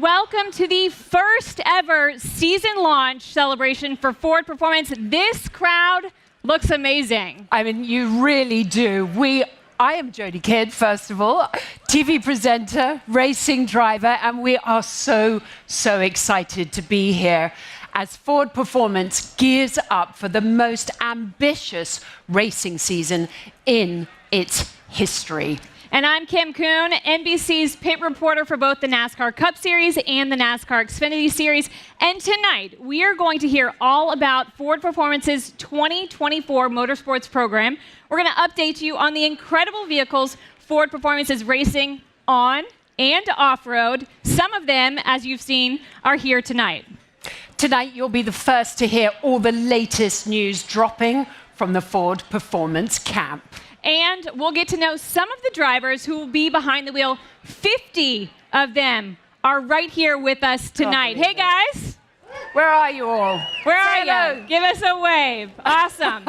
welcome to the first ever season launch celebration for Ford Performance. This crowd looks amazing. I mean, you really do. I am Jodie Kidd, first of all, TV presenter, racing driver, and we are so excited to be here as Ford Performance gears up for the most ambitious racing season in its history. And I'm Kim Kuhn, NBC's pit reporter for both the NASCAR Cup Series and the NASCAR Xfinity Series. And tonight, we are going to hear all about Ford Performance's 2024 motorsports program. We're going to update you on the incredible vehicles Ford Performance is racing on and off-road. Some of them, as you've seen, are here tonight. Tonight, you'll be the first to hear all the latest news dropping from the Ford Performance camp. And we'll get to know some of the drivers who will be behind the wheel. 50 of them are right here with us tonight. Hey, guys. Where are you all? Where are you? Give us a wave. Awesome.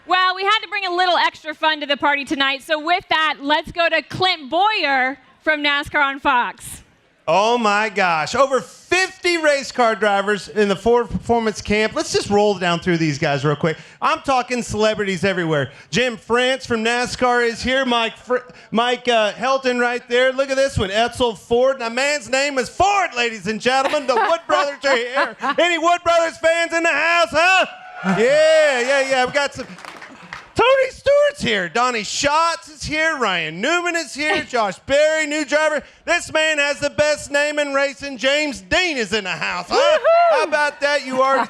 Well, we had to bring a little extra fun to the party tonight. So with that, let's go to Clint Boyer from NASCAR on Fox. Oh, my gosh. Over 50 race car drivers in the Ford Performance camp. Let's just roll down through these guys real quick. I'm talking celebrities everywhere. Jim France from NASCAR is here. Mike Helton right there. Look at this one. Edsel Ford. Now, man's name is Ford, ladies and gentlemen. The Wood Brothers are here. Any Wood Brothers fans in the house, huh? Yeah. We got some... Tony Stewart's here. Donnie Schatz is here. Ryan Newman is here. Josh Berry, new driver. This man has the best name in racing. James Dean is in the house. Huh? How about that? You already...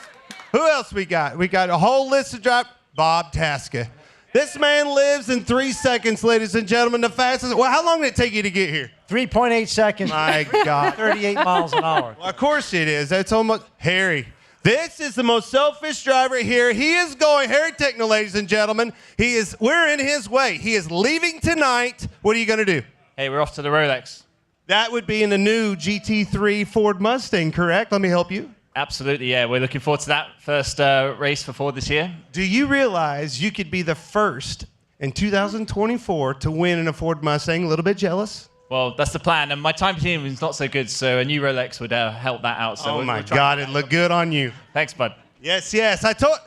Who else we got? We got a whole list of drivers. Bob Tasca. This man lives in 3 seconds, ladies and gentlemen. The fastest... Well, how long did it take you to get here? 3.8 seconds. My God. 38 miles an hour. Well, of course it is. That's almost... Harry. This is the most selfish driver here. He is going, Harry Techno, ladies and gentlemen. We're in his way. He is leaving tonight. What are you going to do? Hey, we're off to the Rolex. That would be in the new GT3 Ford Mustang, correct? Let me help you. Absolutely, yeah. We're looking forward to that first race for Ford this year. Do you realize you could be the first in 2024 to win in a Ford Mustang? A little bit jealous? Well, that's the plan, and my time team is not so good, so a new Rolex would help that out. So oh my God, it looked good on you. Thanks, bud. Yes. I told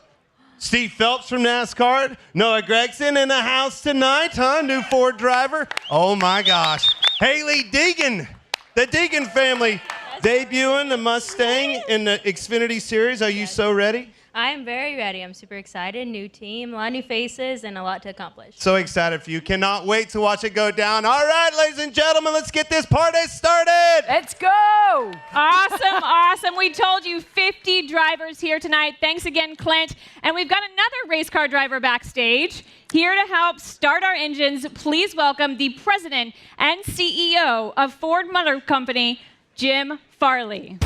Steve Phelps from NASCAR, Noah Gregson in the house tonight, huh? New Ford driver. Oh my gosh. Haley Deegan, the Deegan family, debuting the Mustang in the Xfinity Series. Are you so ready? I am very ready. I'm super excited. New team, a lot of new faces, and a lot to accomplish. So excited for you. Cannot wait to watch it go down. All right, ladies and gentlemen, let's get this party started. Let's go. Awesome. We told you 50 drivers here tonight. Thanks again, Clint. And we've got another race car driver backstage. Here to help start our engines, please welcome the president and CEO of Ford Motor Company, Jim Farley.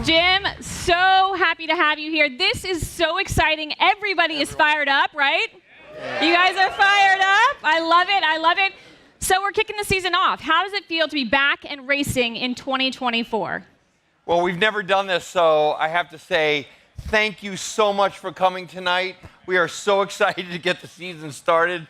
Jim, so happy to have you here. This is so exciting. Everybody is fired up, right? Yeah. You guys are fired up. I love it. So we're kicking the season off. How does it feel to be back and racing in 2024? Well, we've never done this, so I have to say thank you so much for coming tonight. We are so excited to get the season started.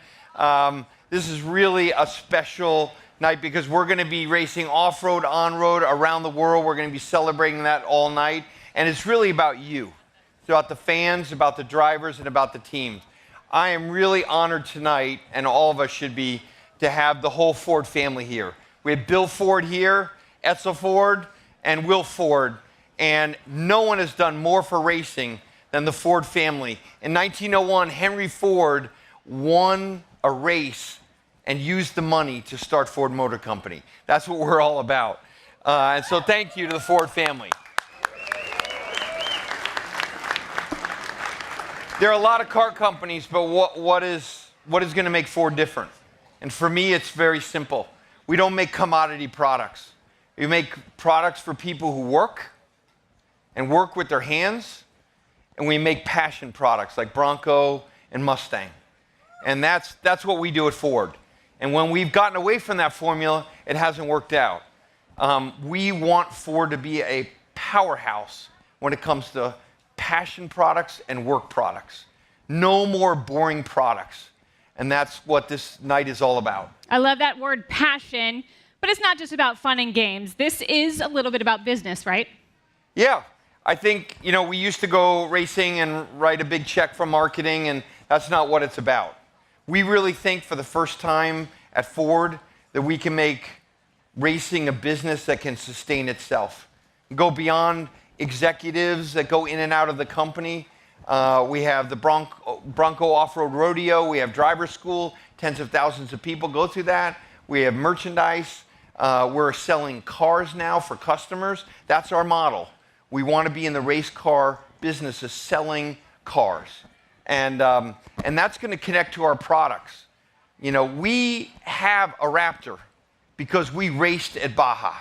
This is really a special night because we're going to be racing off-road, on-road around the world. We're going to be celebrating that all night. And it's really about you. It's about the fans, about the drivers, and about the teams. I am really honored tonight, and all of us should be, to have the whole Ford family here. We have Bill Ford here, Edsel Ford, and Will Ford. And no one has done more for racing than the Ford family. In 1901, Henry Ford won a race and used the money to start Ford Motor Company. That's what we're all about. And so thank you to the Ford family. There are a lot of car companies, but what is going to make Ford different? And for me, it's very simple. We don't make commodity products. We make products for people who work and work with their hands, and we make passion products like Bronco and Mustang. And that's what we do at Ford. And when we've gotten away from that formula, it hasn't worked out. We want Ford to be a powerhouse when it comes to passion products and work products. No more boring products. And that's what this night is all about. I love that word passion, but it's not just about fun and games. This is a little bit about business, right? Yeah. I think, we used to go racing and write a big check from marketing, and that's not what it's about. We really think for the first time at Ford that we can make racing a business that can sustain itself. Go beyond executives that go in and out of the company. We have the Bronco Off-Road Rodeo. We have driver school. Tens of thousands of people go through that. We have merchandise. We're selling cars now for customers. That's our model. We want to be in the race car business of selling cars. And that's going to connect to our products. We have a Raptor because we raced at Baja.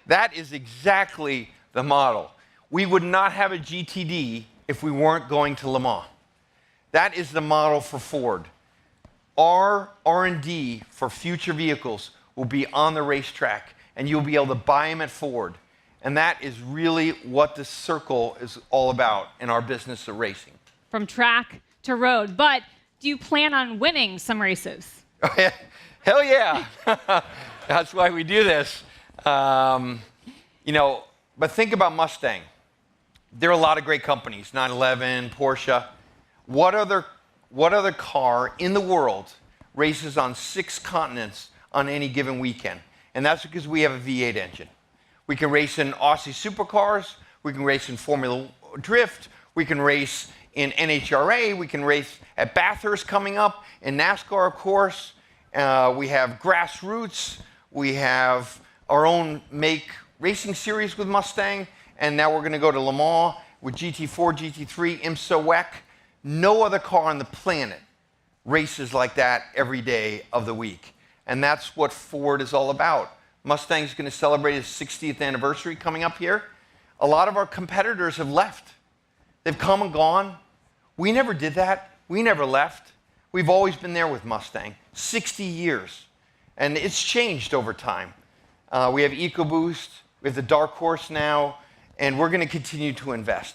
That is exactly the model. We would not have a GTD if we weren't going to Le Mans. That is the model for Ford. Our R&D for future vehicles will be on the racetrack, and you'll be able to buy them at Ford. And that is really what the circle is all about in our business of racing. From track to road. But do you plan on winning some races? Hell yeah. That's why we do this. But think about Mustang. There are a lot of great companies, 911, Porsche. What other car in the world races on 6 continents on any given weekend? And that's because we have a V8 engine. We can race in Aussie supercars. We can race in Formula Drift. We can race in NHRA. We can race at Bathurst coming up. In NASCAR, of course. We have grassroots. We have our own make racing series with Mustang. And now we're going to go to Le Mans with GT4, GT3, IMSA, WEC. No other car on the planet races like that every day of the week. And that's what Ford is all about. Mustang's going to celebrate its 60th anniversary coming up here. A lot of our competitors have left. They've come and gone. We never did that. We never left. We've always been there with Mustang. 60 years. And it's changed over time. We have EcoBoost. We have the Dark Horse now. And we're going to continue to invest.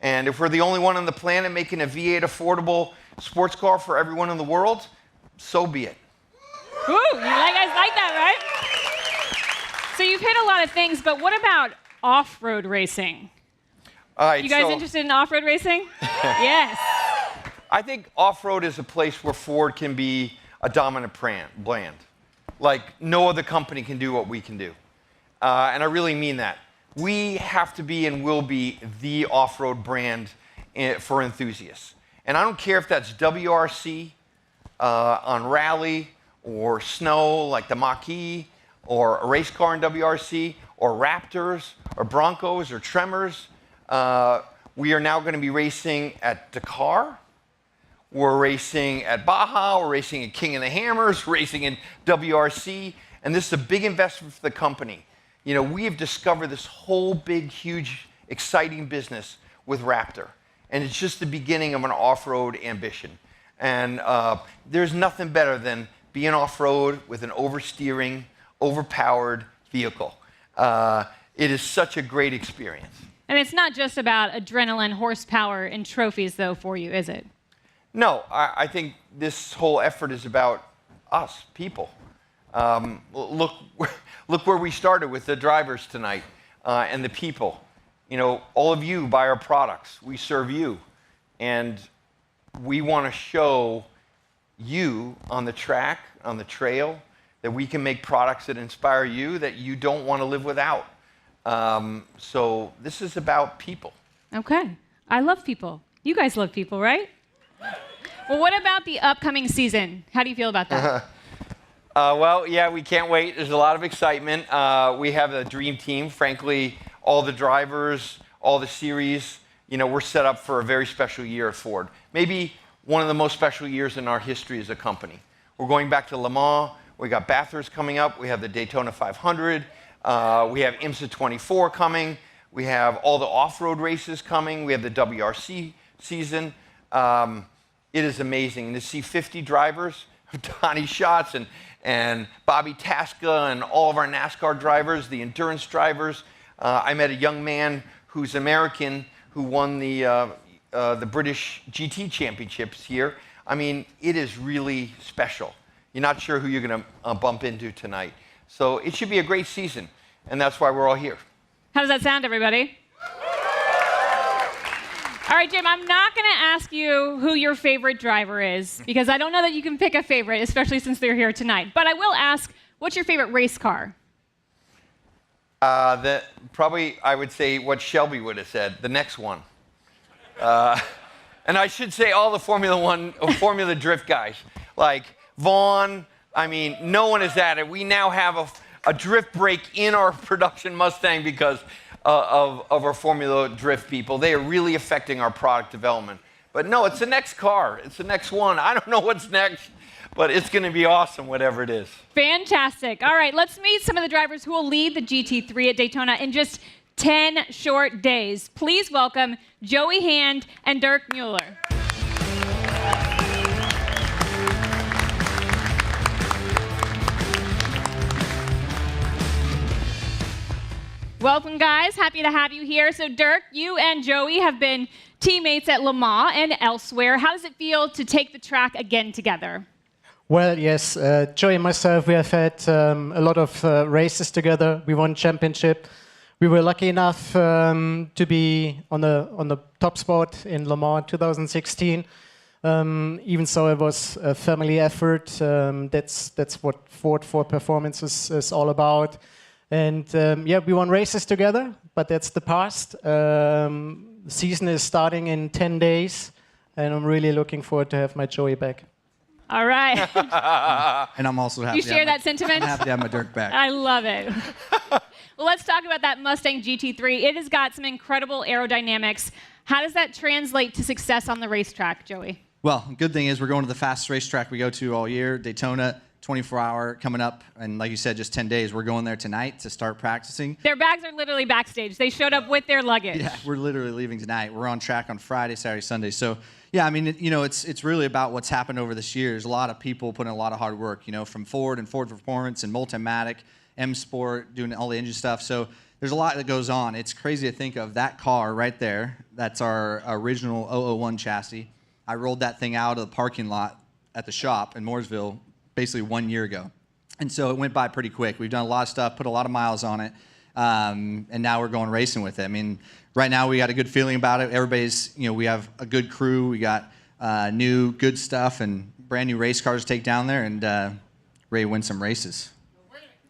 And if we're the only one on the planet making a V8 affordable sports car for everyone in the world, so be it. Ooh, you guys like that, right? So you've hit a lot of things, but what about off-road racing? All right, you guys interested in off-road racing? Yes. I think off-road is a place where Ford can be a dominant brand. Like no other company can do what we can do. And I really mean that. We have to be and will be the off-road brand for enthusiasts. And I don't care if that's WRC on rally or snow like the Mach-E or a race car in WRC or Raptors or Broncos or Tremors. We are now going to be racing at Dakar. We're racing at Baja. We're racing at King of the Hammers. We're racing in WRC. And this is a big investment for the company. We have discovered this whole big, huge, exciting business with Raptor. And it's just the beginning of an off-road ambition. And there's nothing better than being off-road with an oversteering, overpowered vehicle. It is such a great experience. And it's not just about adrenaline, horsepower, and trophies, though, for you, is it? No, I think this whole effort is about us, people. Look where we started with the drivers tonight and the people. All of you buy our products. We serve you. And we want to show you on the track, on the trail, that we can make products that inspire you that you don't want to live without. So this is about people. Okay. I love people. You guys love people, right? Well, what about the upcoming season? How do you feel about that? Well, yeah, we can't wait. There's a lot of excitement. We have a dream team. Frankly, all the drivers, all the series, we're set up for a very special year at Ford. Maybe one of the most special years in our history as a company. We're going back to Le Mans. We got Bathurst coming up. We have the Daytona 500. We have IMSA 24 coming. We have all the off-road races coming. We have the WRC season. It is amazing. And to see 50 drivers, Donnie Schatz and Bobby Tasca and all of our NASCAR drivers, the endurance drivers. I met a young man who's American who won the British GT championships here I mean, it is really special. You're not sure who you're going to bump into tonight. So it should be a great season, and that's why we're all here. How does that sound, everybody? All right, Jim, I'm not going to ask you who your favorite driver is, because I don't know that you can pick a favorite, especially since they're here tonight. But I will ask, what's your favorite race car? Probably, I would say what Shelby would have said, the next one. And I should say all the Formula Drift guys, like Vaughn. I mean, no one is at it. We now have a drift brake in our production Mustang because of our Formula Drift people. They are really affecting our product development. But no, it's the next car. It's the next one. I don't know what's next, but it's going to be awesome, whatever it is. Fantastic. All right, let's meet some of the drivers who will lead the GT3 at Daytona in just 10 short days. Please welcome Joey Hand and Dirk Mueller. Welcome, guys. Happy to have you here. So, Dirk, you and Joey have been teammates at Le Mans and elsewhere. How does it feel to take the track again together? Well, yes, Joey and myself, we have had a lot of races together. We won championship. We were lucky enough to be on the top spot in Le Mans 2016. Even so, it was a family effort. That's what Ford Performance is all about. And yeah, we won races together, but that's the past. The season is starting in 10 days, and I'm really looking forward to have my Joey back. All right. And I'm also happy. You share that sentiment? I'm happy to have my Dirk back. I love it. Well, let's talk about that Mustang GT3. It has got some incredible aerodynamics. How does that translate to success on the racetrack, Joey? Well, good thing is we're going to the fastest racetrack we go to all year, Daytona. 24-hour coming up, and like you said, just 10 days. We're going there tonight to start practicing. Their bags are literally backstage. They showed up with their luggage. Yeah, we're literally leaving tonight. We're on track on Friday, Saturday, Sunday. So, yeah, I mean, you know, it's really about what's happened over this year. There's a lot of people putting a lot of hard work, you know, from Ford and Ford Performance and Multimatic, M Sport, doing all the engine stuff. So there's a lot that goes on. It's crazy to think of that car right there. That's our original 001 chassis. I rolled that thing out of the parking lot at the shop in Mooresville basically 1 year ago. And so it went by pretty quick. We've done a lot of stuff, put a lot of miles on it, and now we're going racing with it. I mean, right now we got a good feeling about it. Everybody's, you know, we have a good crew. We got new good stuff and brand new race cars to take down there and ready to win some races.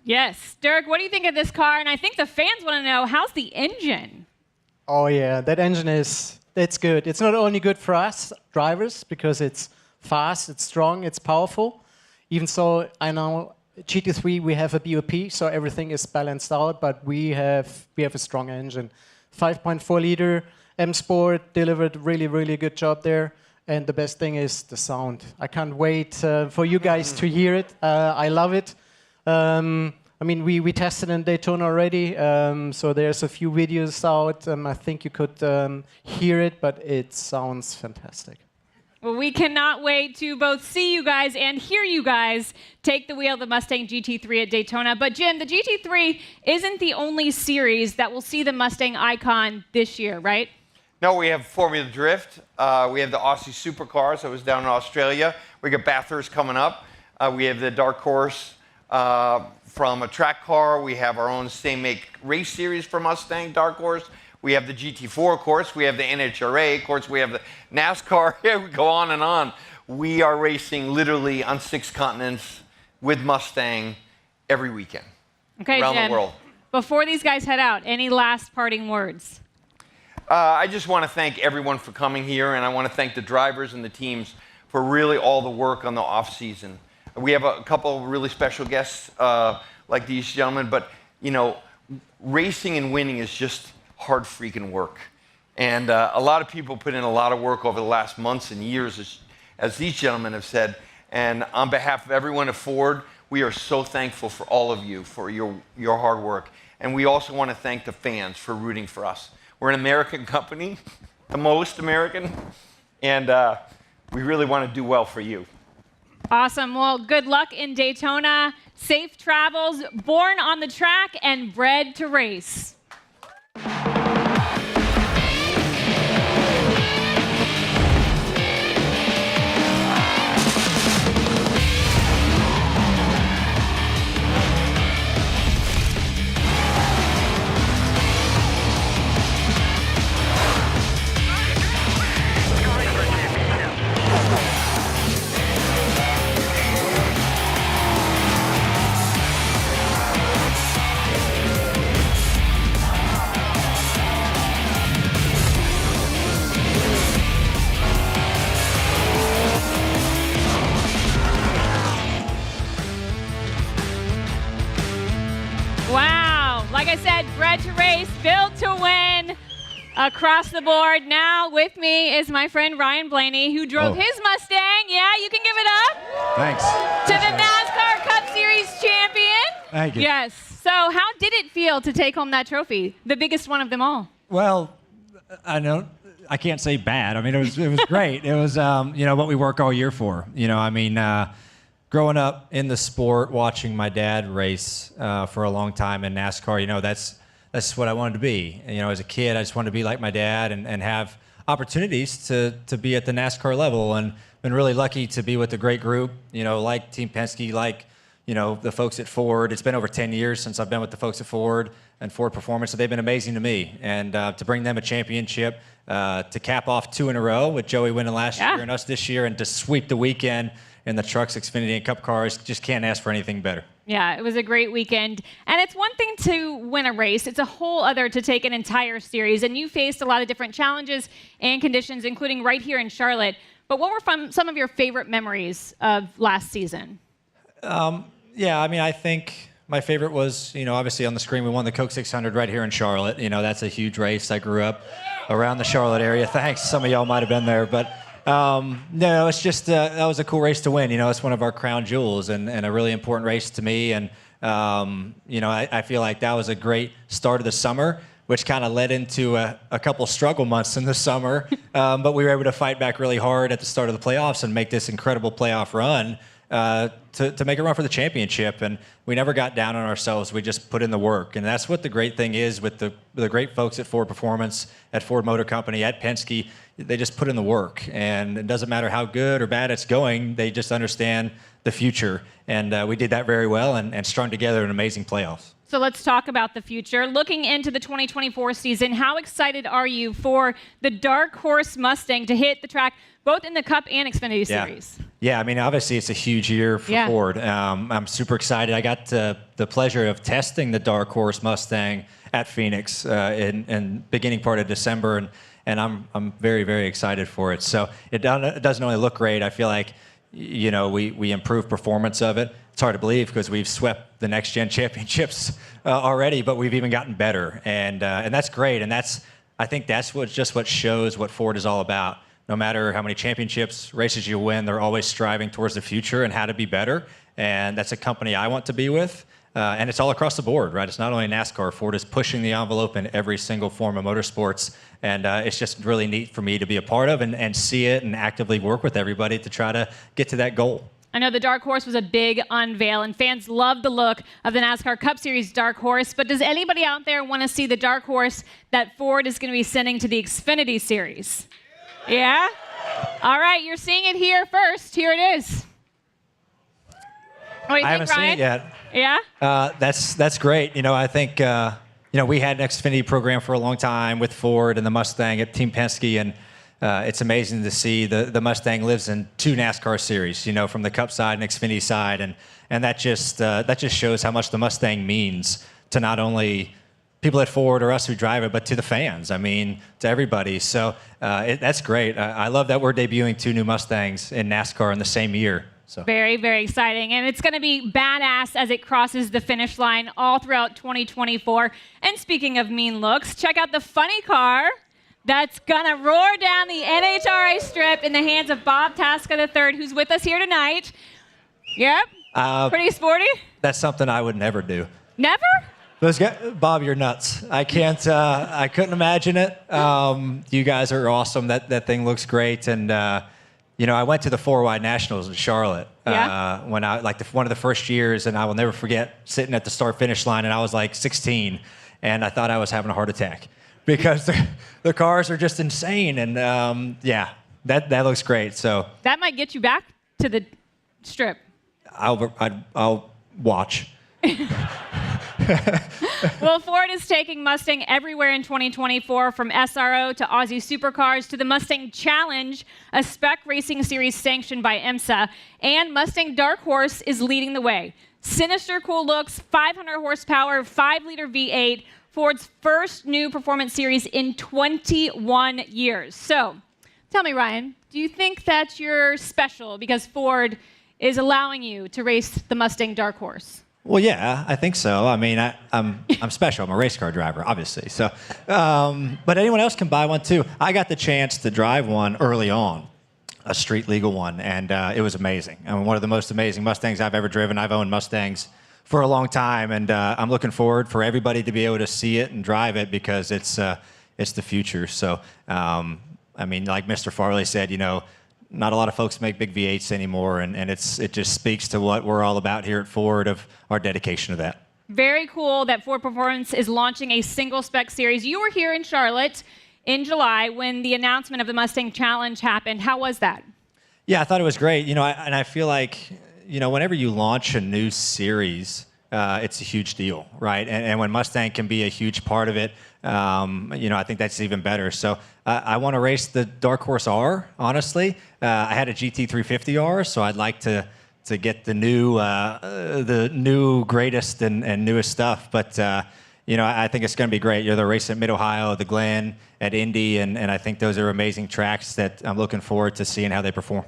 Yes. Dirk, what do you think of this car? And I think the fans want to know, how's the engine? Oh yeah, that engine it's good. It's not only good for us drivers because it's fast, it's strong, it's powerful. Even so, I know GT3 we have a BOP, so everything is balanced out. But we have a strong engine, 5.4 liter M Sport delivered really good job there. And the best thing is the sound. I can't wait for you guys to hear it. I love it. I mean, we tested in Daytona already, so there's a few videos out. I think you could hear it, but it sounds fantastic. Well, we cannot wait to both see you guys and hear you guys take the wheel of the Mustang GT3 at Daytona. But Jim, the GT3 isn't the only series that will see the Mustang icon this year, right? No, we have Formula Drift. We have the Aussie Supercars that was down in Australia. We got Bathurst coming up. We have the Dark Horse from a track car. We have our own same make race series for Mustang, Dark Horse. We have the GT4, of course. We have the NHRA. Of course, we have the NASCAR. Yeah, we go on and on. We are racing literally on 6 continents with Mustang every weekend around Jim, the world. Before these guys head out, any last parting words? I just want to thank everyone for coming here, and I want to thank the drivers and the teams for really all the work on the off-season. We have a couple of really special guests like these gentlemen, but, you know, racing and winning is just hard freaking work. And a lot of people put in a lot of work over the last months and years, as these gentlemen have said. And on behalf of everyone at Ford, we are so thankful for all of you, for your hard work. And we also want to thank the fans for rooting for us. We're an American company, the most American, and we really want to do well for you. Awesome. Well, good luck in Daytona. Safe travels, born on the track and bred to race. to race, built to win. Across the board, now with me is my friend Ryan Blaney, who drove his Mustang. Yeah, you can give it up. Thanks. To the NASCAR Cup Series champion. Thank you. Yes. So how did it feel to take home that trophy, the biggest one of them all? Well, I can't say bad. I mean, it was great. It was what we work all year for. Growing up in the sport, watching my dad race for a long time in NASCAR, that's what I wanted to be. As a kid, I just wanted to be like my dad and have opportunities to be at the NASCAR level, and been really lucky to be with a great group, like Team Penske, like, the folks at Ford. It's been over 10 years since I've been with the folks at Ford and Ford Performance, so they've been amazing to me. And to bring them a championship, to cap off 2 in a row with Joey winning last year and us this year, and to sweep the weekend in the trucks, Xfinity, and Cup cars, just can't ask for anything better. Yeah, it was a great weekend. And it's one thing to win a race. It's a whole other to take an entire series. And you faced a lot of different challenges and conditions, including right here in Charlotte. But what were some of your favorite memories of last season? I think my favorite was, obviously on the screen, we won the Coke 600 right here in Charlotte. That's a huge race. I grew up around the Charlotte area. Thanks. Some of y'all might have been there. But no, it's just that was a cool race to win. It's one of our crown jewels and a really important race to me. And, I feel like that was a great start of the summer, which kind of led into a couple struggle months in the summer. But we were able to fight back really hard at the start of the playoffs and make this incredible playoff run to make a run for the championship. And we never got down on ourselves. We just put in the work. And that's what the great thing is with the great folks at Ford Performance, at Ford Motor Company, at Penske. They just put in the work. And it doesn't matter how good or bad it's going. They just understand the future. And we did that very well and strung together an amazing playoffs. So let's talk about the future. Looking into the 2024 season, how excited are you for the Dark Horse Mustang to hit the track, both in the Cup and Xfinity Series? Yeah, obviously it's a huge year for Ford. I'm super excited. I got the pleasure of testing the Dark Horse Mustang at Phoenix in beginning part of December, and I'm very, very excited for it. So it doesn't only look great. I feel like we improve performance of it. It's hard to believe because we've swept the next gen championships already, but we've even gotten better, and that's great. And I think that's what shows what Ford is all about. No matter how many championships, races you win, they're always striving towards the future and how to be better. And that's a company I want to be with. And it's all across the board, right? It's not only NASCAR. Ford is pushing the envelope in every single form of motorsports. And it's just really neat for me to be a part of and see it and actively work with everybody to try to get to that goal. I know the Dark Horse was a big unveil, and fans love the look of the NASCAR Cup Series Dark Horse. But does anybody out there want to see the Dark Horse that Ford is going to be sending to the Xfinity Series? Yeah? All right, you're seeing it here first. Here it is. What do you think, Ryan? I haven't seen it yet. Yeah? That's great. I think we had an Xfinity program for a long time with Ford and the Mustang at Team Penske, and it's amazing to see the Mustang lives in 2 NASCAR series, from the Cup side and Xfinity side, and that just shows how much the Mustang means to not only people at Ford or us who drive it, but to the fans. To everybody. So that's great. I love that we're debuting 2 new Mustangs in NASCAR in the same year. So. Very, very exciting. And it's going to be badass as it crosses the finish line all throughout 2024. And speaking of mean looks, check out the funny car that's going to roar down the NHRA strip in the hands of Bob Tasca III, who's with us here tonight. Yep. Pretty sporty. That's something I would never do. Never? Those guys, Bob, you're nuts. I can't. I couldn't imagine it. You guys are awesome. That thing looks great. And I went to the 4-wide nationals in Charlotte when I one of the first years, and I will never forget sitting at the start-finish line, and I was like 16, and I thought I was having a heart attack because the cars are just insane. And that looks great. So that might get you back to the strip. I'll watch. Well, Ford is taking Mustang everywhere in 2024, from SRO to Aussie Supercars to the Mustang Challenge, a spec racing series sanctioned by IMSA. And Mustang Dark Horse is leading the way. Sinister cool looks, 500 horsepower, 5-liter V8, Ford's first new performance series in 21 years. So, tell me, Ryan, do you think that you're special because Ford is allowing you to race the Mustang Dark Horse? Well, yeah, I think so. I mean, I'm special. I'm a race car driver, obviously. So, but anyone else can buy one too. I got the chance to drive one early on, a street legal one, and it was amazing. I mean, one of the most amazing Mustangs I've ever driven. I've owned Mustangs for a long time, and I'm looking forward for everybody to be able to see it and drive it because it's the future. So, I mean, like Mr. Farley said, you know, not a lot of folks make big V8s anymore, and it just speaks to what we're all about here at Ford, of our dedication to that. Very cool that Ford Performance is launching a single spec series. You were here in Charlotte in July when the announcement of the Mustang Challenge happened. How was that? Yeah, I thought it was great. You know, and I feel like, you know, whenever you launch a new series, it's a huge deal, right? And when Mustang can be a huge part of it, you know, I think that's even better. So I want to race the Dark Horse R, honestly. I had a GT350R, so I'd like to get the new greatest and newest stuff. But you know, I think it's going to be great. You're the race at Mid-Ohio, the Glen, at Indy, and I think those are amazing tracks that I'm looking forward to seeing how they perform.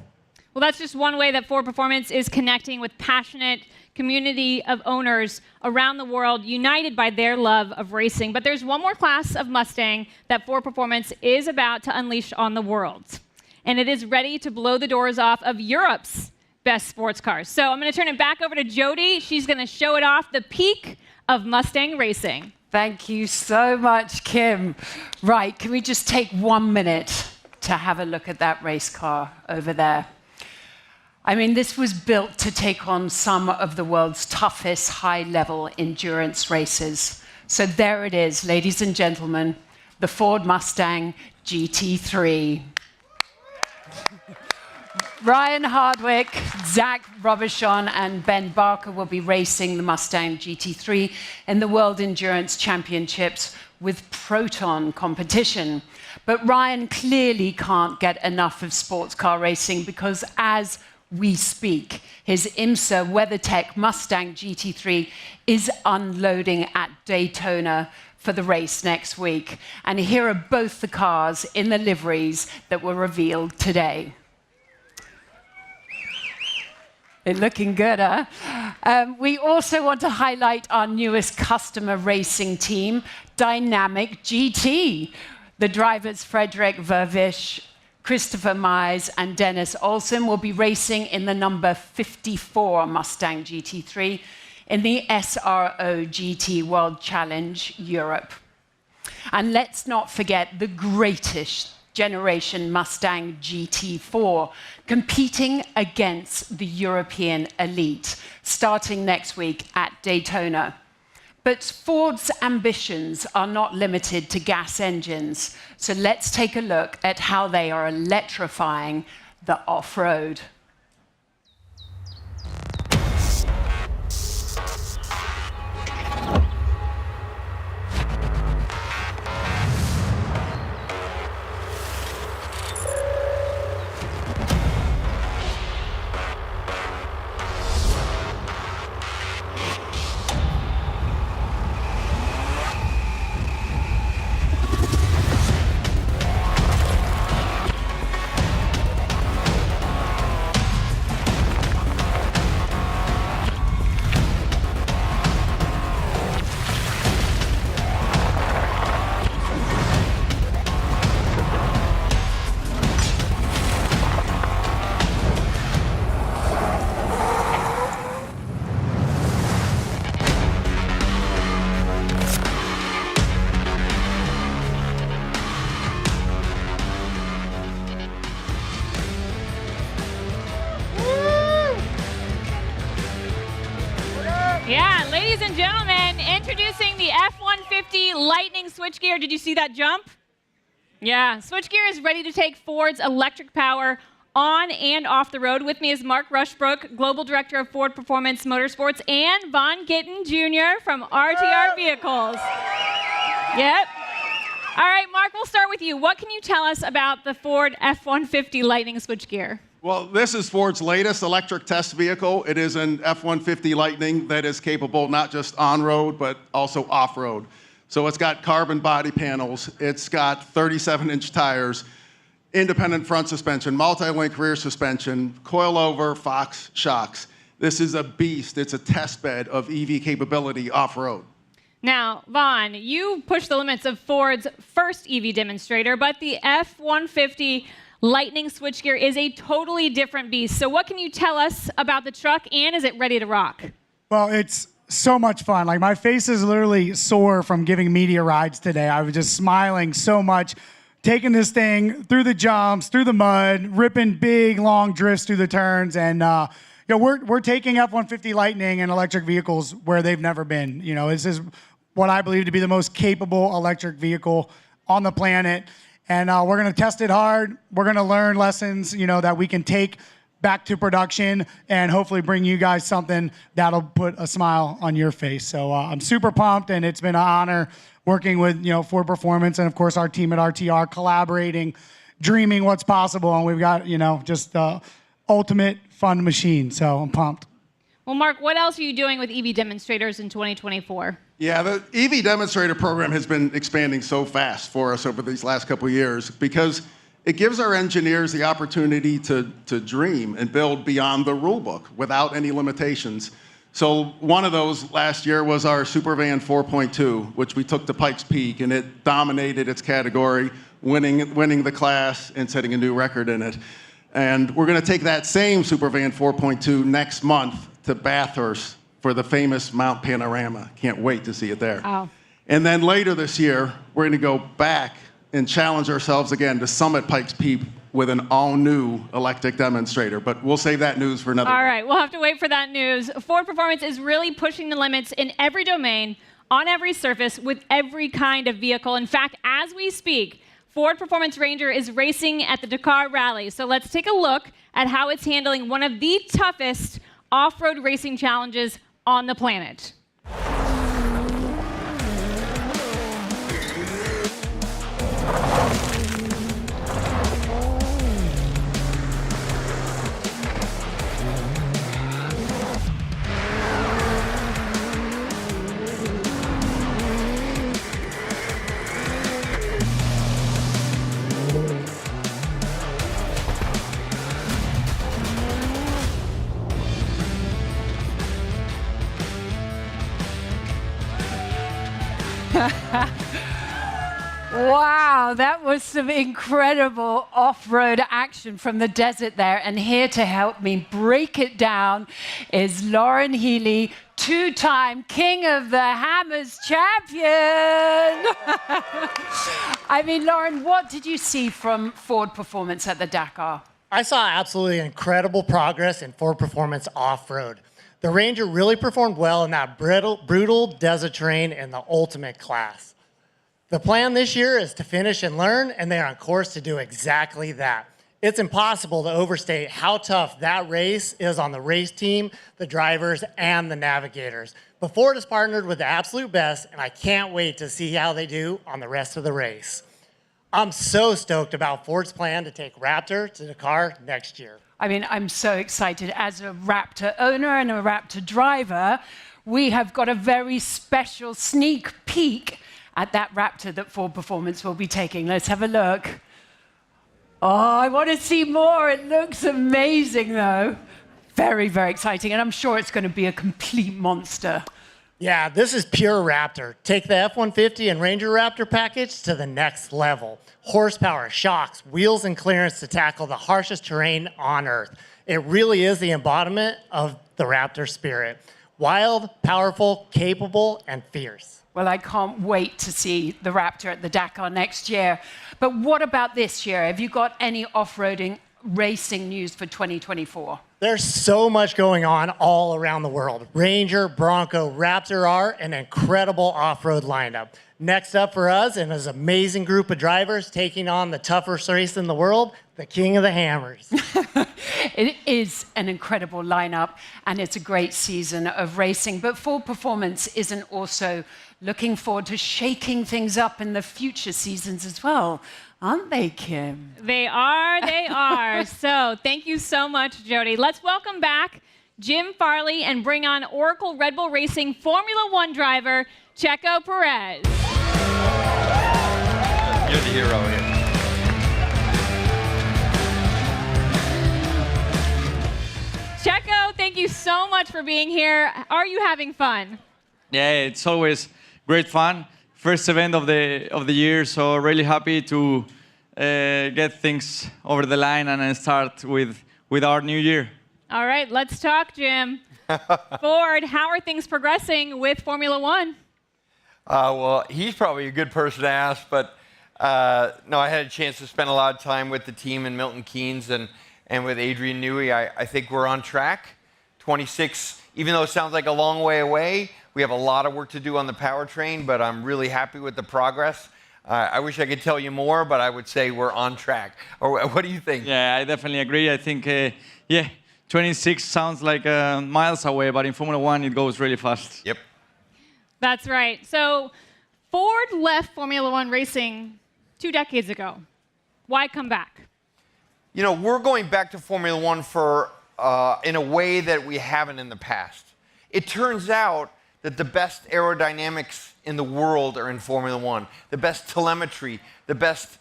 Well, that's just one way that Ford Performance is connecting with passionate community of owners around the world, united by their love of racing. But there's one more class of Mustang that Ford Performance is about to unleash on the world. And it is ready to blow the doors off of Europe's best sports cars. So I'm going to turn it back over to Jody. She's going to show it off, the peak of Mustang racing. Thank you so much, Kim. Right, can we just take 1 minute to have a look at that race car over there? I mean, this was built to take on some of the world's toughest high-level endurance races. So there it is, ladies and gentlemen, the Ford Mustang GT3. Ryan Hardwick, Zach Robichon, and Ben Barker will be racing the Mustang GT3 in the World Endurance Championships with Proton competition. But Ryan clearly can't get enough of sports car racing because as we speak, his IMSA WeatherTech Mustang GT3 is unloading at Daytona for the race next week. And here are both the cars in the liveries that were revealed today. It's looking good, huh? We also want to highlight our newest customer racing team, Dynamic GT. The drivers Frederick Vervish, Christopher Mize, and Dennis Olsen will be racing in the number 54 Mustang GT3 in the SRO GT World Challenge Europe. And let's not forget the greatest generation Mustang GT4, competing against the European elite, starting next week at Daytona. But Ford's ambitions are not limited to gas engines, so let's take a look at how they are electrifying the off-road. Yeah, ladies and gentlemen, introducing the F-150 Lightning switchgear. Did you see that jump? Yeah, switchgear is ready to take Ford's electric power on and off the road. With me is Mark Rushbrook, Global Director of Ford Performance Motorsports, and Von Gittin Jr. from RTR Vehicles. Yep. All right, Mark, we'll start with you. What can you tell us about the Ford F-150 Lightning switchgear? Well, this is Ford's latest electric test vehicle. It is an F-150 Lightning that is capable not just on-road, but also off-road. So it's got carbon body panels, it's got 37-inch tires, independent front suspension, multi-link rear suspension, coil-over Fox shocks. This is a beast. It's a test bed of EV capability off-road. Now, Vaughn, you pushed the limits of Ford's first EV demonstrator, but the F-150 Lightning switchgear is a totally different beast. So what can you tell us about the truck, and is it ready to rock? Well, it's so much fun. Like, my face is literally sore from giving media rides today. I was just smiling so much, taking this thing through the jumps, through the mud, ripping big, long drifts through the turns, and we're taking F-150 Lightning and electric vehicles where they've never been. This is what I believe to be the most capable electric vehicle on the planet. And we're going to test it hard. We're going to learn lessons, that we can take back to production and hopefully bring you guys something that'll put a smile on your face. So I'm super pumped, and it's been an honor working with, Ford Performance and, of course, our team at RTR, collaborating, dreaming what's possible. And we've got, just the ultimate fun machine. So I'm pumped. Well, Mark, what else are you doing with EV demonstrators in 2024? Yeah, the EV demonstrator program has been expanding so fast for us over these last couple of years because it gives our engineers the opportunity to dream and build beyond the rule book without any limitations. So one of those last year was our Supervan 4.2, which we took to Pikes Peak, and it dominated its category, winning the class and setting a new record in it. And we're going to take that same Supervan 4.2 next month to Bathurst for the famous Mount Panorama. Can't wait to see it there. Wow. And then later this year, we're going to go back and challenge ourselves again to summit Pikes Peak with an all-new electric demonstrator. But we'll save that news for another All day. right, we'll have to wait for that news. Ford Performance is really pushing the limits in every domain, on every surface, with every kind of vehicle. In fact, as we speak, Ford Performance Ranger is racing at the Dakar Rally. So let's take a look at how it's handling one of the toughest off-road racing challenges on the planet. Wow, that was some incredible off-road action from the desert there. And here to help me break it down is Lauren Healy, two-time King of the Hammers champion. I mean, Lauren, what did you see from Ford Performance at the Dakar? I saw absolutely incredible progress in Ford Performance off-road. The Ranger really performed well in that brutal desert terrain in the ultimate class. The plan this year is to finish and learn, and they are on course to do exactly that. It's impossible to overstate how tough that race is on the race team, the drivers, and the navigators. But Ford has partnered with the absolute best, and I can't wait to see how they do on the rest of the race. I'm so stoked about Ford's plan to take Raptor to Dakar next year. I mean, I'm so excited. As a Raptor owner and a Raptor driver, we have got a very special sneak peek at that Raptor that Ford Performance will be taking. Let's have a look. Oh, I want to see more. It looks amazing, though. Very, very exciting, and I'm sure it's going to be a complete monster. Yeah, this is pure Raptor. Take the F-150 and Ranger Raptor package to the next level. Horsepower, shocks, wheels, and clearance to tackle the harshest terrain on Earth. It really is the embodiment of the Raptor spirit. Wild, powerful, capable, and fierce. Well, I can't wait to see the Raptor at the Dakar next year. But what about this year? Have you got any off-roading racing news for 2024? There's so much going on all around the world. Ranger, Bronco, Raptor are an incredible off-road lineup. Next up for us, and an amazing group of drivers taking on the toughest race in the world, the King of the Hammers. It is an incredible lineup, and it's a great season of racing. But Ford Performance isn't also looking forward to shaking things up in the future seasons as well, aren't they, Kim? They are, they are. So thank you so much, Jody. Let's welcome back Jim Farley and bring on Oracle Red Bull Racing Formula One driver, Checo Perez. You're the hero here. Checo, thank you so so much for being here. Are you having fun? Yeah, it's always great fun. First event of the year, so really happy to get things over the line and start with our new year. All right, let's talk, Jim. Ford, how are things progressing with Formula One? Well, he's probably a good person to ask, but no, I had a chance to spend a lot of time with the team in Milton Keynes and with Adrian Newey. I think we're on track. 26, even though it sounds like a long way away, we have a lot of work to do on the powertrain, but I'm really happy with the progress. I wish I could tell you more, but I would say we're on track. Or what do you think? Yeah, I definitely agree. I think, 26 sounds like miles away, but in Formula One, it goes really fast. Yep. That's right. So Ford left Formula One racing 2 decades ago. Why come back? You know, we're going back to Formula One for in a way that we haven't in the past. It turns out that the best aerodynamics in the world are in Formula One. The best telemetry, the best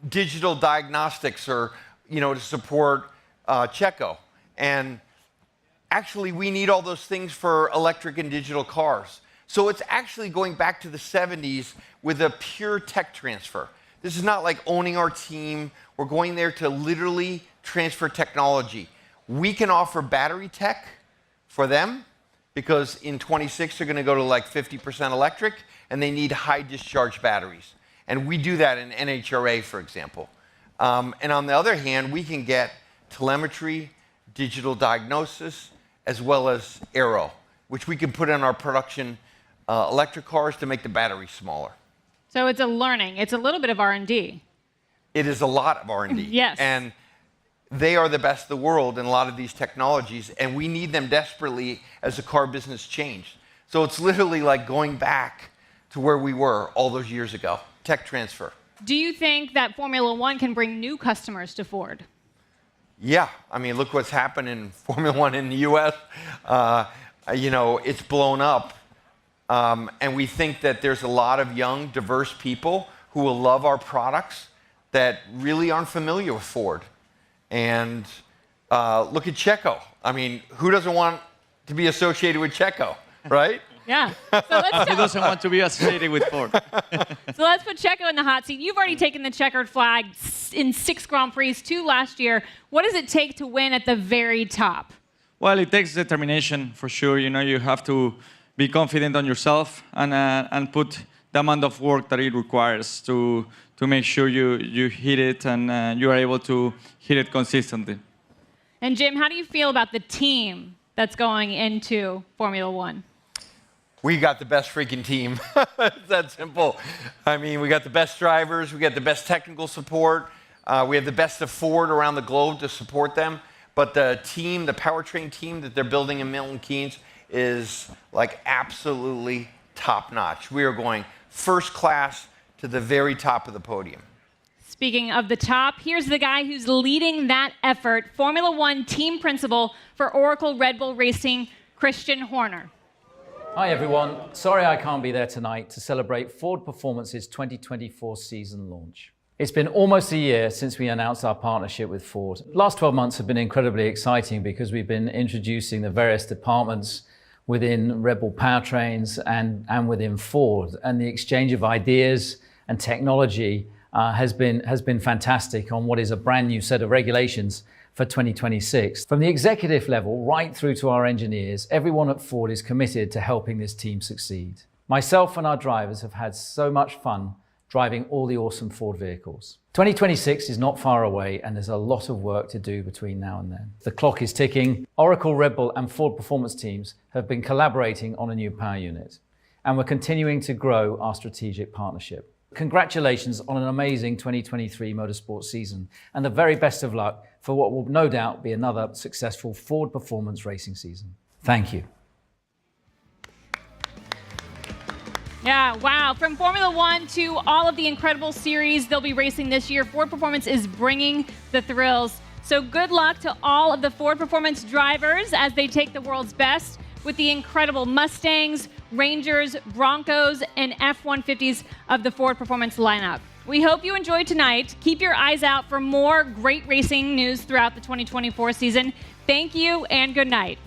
digital diagnostics are, to support Checo. And actually, we need all those things for electric and digital cars. So it's actually going back to the 70s with a pure tech transfer. This is not like owning our team. We're going there to literally transfer technology. We can offer battery tech for them because in 26 they're going to go to like 50% electric and they need high discharge batteries. And we do that in NHRA, for example. And on the other hand, we can get telemetry, digital diagnosis, as well as aero, which we can put in our production electric cars to make the battery smaller. So it's a learning. It's a little bit of R&D. It is a lot of R&D. Yes. And they are the best in the world in a lot of these technologies, and we need them desperately as the car business changed. So it's literally like going back to where we were all those years ago, tech transfer. Do you think that Formula One can bring new customers to Ford? Yeah, I mean, look what's happened in Formula One in the US. It's blown up. And we think that there's a lot of young, diverse people who will love our products that really aren't familiar with Ford. And look at Checo. I mean, who doesn't want to be associated with Checo, right? Yeah. So Who doesn't want to be associated with Ford? So let's put Checo in the hot seat. You've already taken the checkered flag in 6 Grand Prix, 2 last year. What does it take to win at the very top? Well, it takes determination for sure. You have to be confident on yourself and put the amount of work that it requires to make sure you hit it and you are able to hit it consistently. And Jim, how do you feel about the team that's going into Formula One? We got the best freaking team. It's that simple. I mean, we got the best drivers. We got the best technical support. We have the best of Ford around the globe to support them. But the team, the powertrain team that they're building in Milton Keynes is like absolutely top notch. We are going first class to the very top of the podium. Speaking of the top, here's the guy who's leading that effort, Formula One team principal for Oracle Red Bull Racing, Christian Horner. Hi everyone, sorry I can't be there tonight to celebrate Ford Performance's 2024 season launch. It's been almost a year since we announced our partnership with Ford. The last 12 months have been incredibly exciting because we've been introducing the various departments within Red Bull powertrains and within Ford, and the exchange of ideas and technology has been fantastic on what is a brand new set of regulations for 2026. From the executive level right through to our engineers, everyone at Ford is committed to helping this team succeed. Myself and our drivers have had so much fun driving all the awesome Ford vehicles. 2026 is not far away and there's a lot of work to do between now and then. The clock is ticking. Oracle, Red Bull and Ford Performance teams have been collaborating on a new power unit, and we're continuing to grow our strategic partnership. Congratulations on an amazing 2023 motorsports season, and the very best of luck for what will no doubt be another successful Ford Performance racing season. Thank you. Yeah, wow. From Formula One to all of the incredible series they'll be racing this year, Ford Performance is bringing the thrills. So good luck to all of the Ford Performance drivers as they take the world's best with the incredible Mustangs, Rangers, Broncos, and F-150s of the Ford Performance lineup. We hope you enjoyed tonight. Keep your eyes out for more great racing news throughout the 2024 season. Thank you and good night.